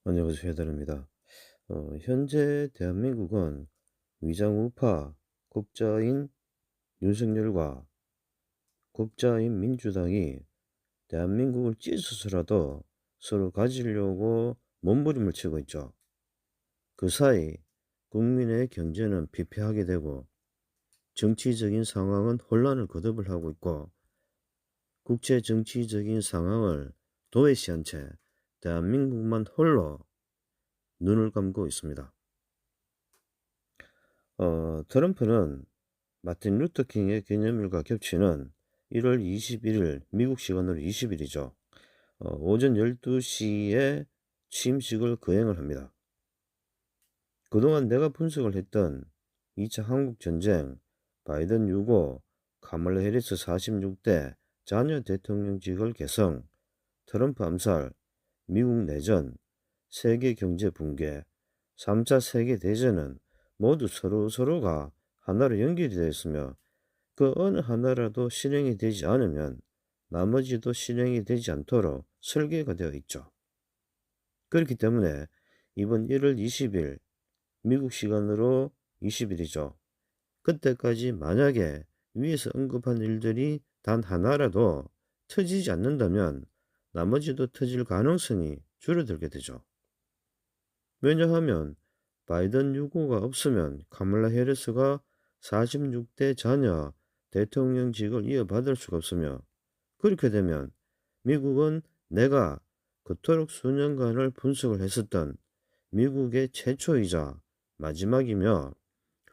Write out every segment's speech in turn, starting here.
안녕하세요. 배달입니다. 현재 대한민국은 위장 우파 국자인 윤석열과 국자인 민주당이 대한민국을 찢어서라도 서로 가지려고 몸부림을 치고 있죠. 그 사이 국민의 경제는 피폐하게 되고 정치적인 상황은 혼란을 거듭을 하고 있고 국제 정치적인 상황을 도외시한 채 대한민국만 홀로 눈을 감고 있습니다. 트럼프는 마틴 루터 킹의 기념일과 겹치는 1월 21일 미국 시간으로 20일이죠. 오전 12시에 취임식을 거행을 합니다. 그동안 내가 분석을 했던 2차 한국전쟁, 바이든 6호, 카멀라 해리스 46대 자녀 대통령직을 개성, 트럼프 암살, 미국 내전, 세계 경제 붕괴, 3차 세계대전은 모두 서로가 하나로 연결이 되어 있으며 그 어느 하나라도 실행이 되지 않으면 나머지도 실행이 되지 않도록 설계가 되어 있죠. 그렇기 때문에 이번 1월 20일 미국 시간으로 20일이죠. 그때까지 만약에 위에서 언급한 일들이 단 하나라도 터지지 않는다면 나머지도 터질 가능성이 줄어들게 되죠. 왜냐하면 바이든 유고가 없으면 카멀라 해리스가 46대 자녀 대통령직을 이어받을 수가 없으며 그렇게 되면 미국은 내가 그토록 수년간을 분석을 했었던 미국의 최초이자 마지막이며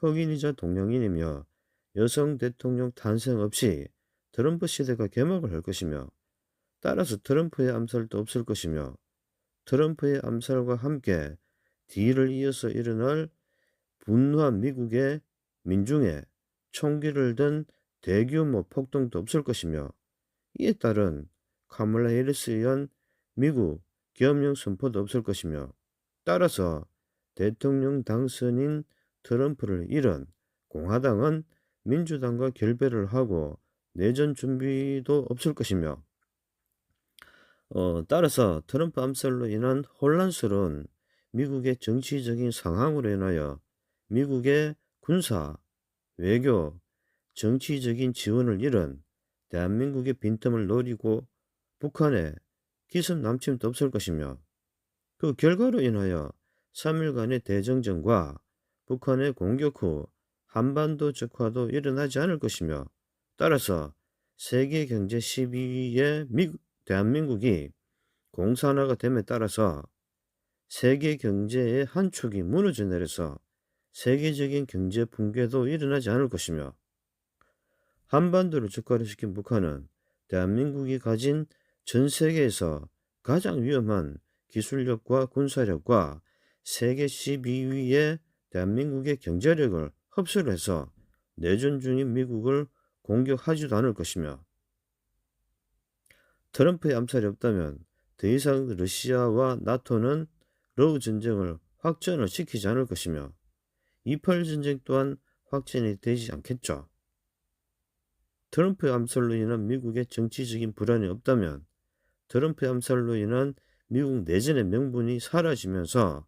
흑인이자 동양인이며 여성 대통령 탄생 없이 트럼프 시대가 개막을 할 것이며 따라서 트럼프의 암살도 없을 것이며 트럼프의 암살과 함께 뒤를 이어서 일어날 분노한 미국의 민중의 총기를 든 대규모 폭동도 없을 것이며 이에 따른 카멀라 해리스에 의한 미국 계엄령 선포도 없을 것이며 따라서 대통령 당선인 트럼프를 잃은 공화당은 민주당과 결별을 하고 내전 준비도 없을 것이며 따라서 트럼프 암살로 인한 혼란스러운 미국의 정치적인 상황으로 인하여 미국의 군사, 외교, 정치적인 지원을 잃은 대한민국의 빈틈을 노리고 북한에 기습 남침도 없을 것이며 그 결과로 인하여 3일간의 대정전과 북한의 공격 후 한반도 적화도 일어나지 않을 것이며 따라서 세계 경제 12위의 대한민국이 공산화가 됨에 따라서 세계 경제의 한 축이 무너져 내려서 세계적인 경제 붕괴도 일어나지 않을 것이며 한반도를 적화시킨 북한은 대한민국이 가진 전 세계에서 가장 위험한 기술력과 군사력과 세계 12위의 대한민국의 경제력을 흡수를 해서 내전 중인 미국을 공격하지도 않을 것이며 트럼프의 암살이 없다면 더 이상 러시아와 나토는 러우 전쟁을 확전을 시키지 않을 것이며 28 전쟁 또한 확전이 되지 않겠죠. 트럼프의 암살로 인한 미국의 정치적인 불안이 없다면 트럼프의 암살로 인한 미국 내전의 명분이 사라지면서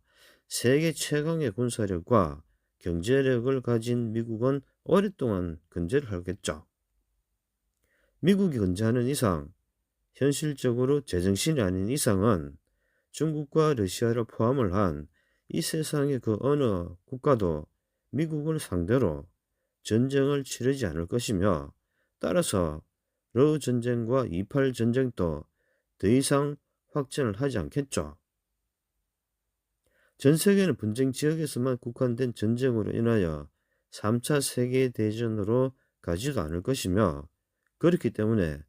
세계 최강의 군사력과 경제력을 가진 미국은 오랫동안 건재를 하겠죠. 미국이 건재하는 이상 현실적으로 제정신이 아닌 이상은 중국과 러시아를 포함을 한 이 세상의 그 어느 국가도 미국을 상대로 전쟁을 치르지 않을 것이며 따라서 러우 전쟁과 28 전쟁도 더 이상 확전을 하지 않겠죠. 전 세계는 분쟁 지역에서만 국한된 전쟁으로 인하여 3차 세계대전으로 가지도 않을 것이며 그렇기 때문에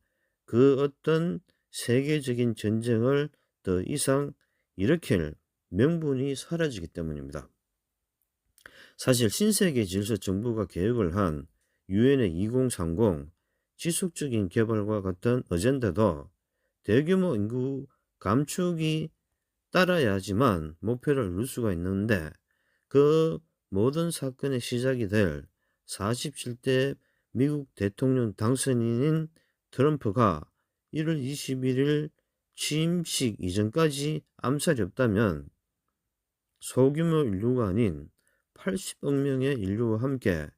그 어떤 세계적인 전쟁을 더 이상 일으킬 명분이 사라지기 때문입니다. 사실 신세계 질서 정부가 계획을 한 유엔의 2030 지속적인 개발과 같은 어젠다도 대규모 인구 감축이 따라야 하지만 목표를 이룰 수가 있는데 그 모든 사건의 시작이 될 47대 미국 대통령 당선인인 트럼프가 1월 21일 취임식 이전까지 암살이 없다면 소규모 인류가 아닌 80억 명의 인류와 함께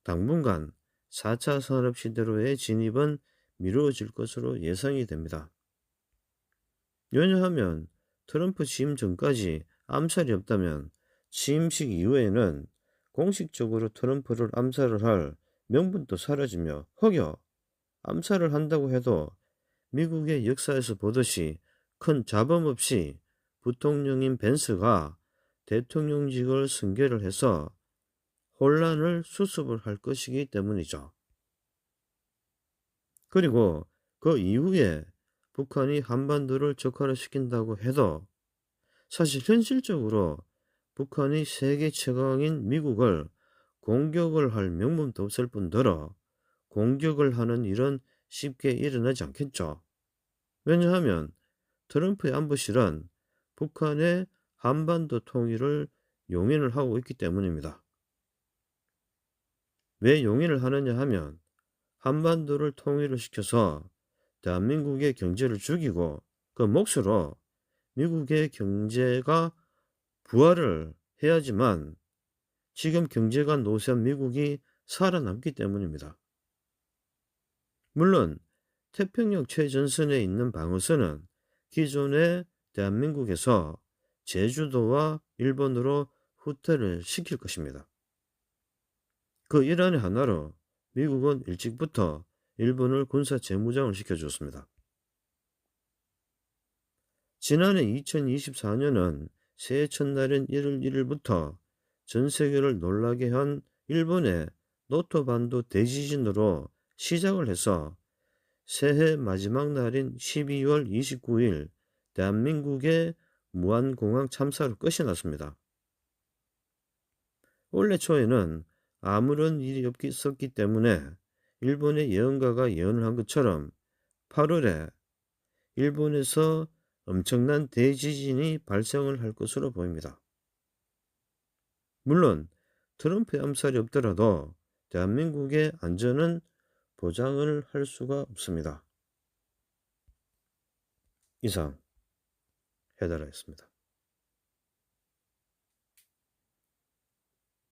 당분간 4차 산업시대로의 진입은 미뤄질 것으로 예상이 됩니다. 왜냐하면 트럼프 취임 전까지 암살이 없다면 취임식 이후에는 공식적으로 트럼프를 암살을 할 명분도 사라지며 혹여 암살을 한다고 해도 미국의 역사에서 보듯이 큰 잡음 없이 부통령인 벤스가 대통령직을 승계를 해서 혼란을 수습을 할 것이기 때문이죠. 그리고 그 이후에 북한이 한반도를 적화시킨다고 해도 사실 현실적으로 북한이 세계 최강인 미국을 공격을 할 명분도 없을 뿐더러 공격을 하는 일은 쉽게 일어나지 않겠죠. 왜냐하면 트럼프의 안보실은 북한의 한반도 통일을 용인을 하고 있기 때문입니다. 왜 용인을 하느냐 하면 한반도를 통일을 시켜서 대한민국의 경제를 죽이고 그 몫으로 미국의 경제가 부활을 해야지만 지금 경제가 노쇠한 미국이 살아남기 때문입니다. 물론 태평양 최전선에 있는 방어선은 기존의 대한민국에서 제주도와 일본으로 후퇴를 시킬 것입니다. 그 일환의 하나로 미국은 일찍부터 일본을 군사 재무장을 시켜줬습니다. 지난해 2024년은 새해 첫날인 1월 1일부터 전 세계를 놀라게 한 일본의 노토반도 대지진으로 시작을 해서 새해 마지막 날인 12월 29일 대한민국의 무안공항 참사로 끝이 났습니다. 올해 초에는 아무런 일이 없었기 때문에 일본의 예언가가 예언을 한 것처럼 8월에 일본에서 엄청난 대지진이 발생을 할 것으로 보입니다. 물론 트럼프의 암살이 없더라도 대한민국의 안전은 보장을 할 수가 없습니다. 이상 해달하였습니다.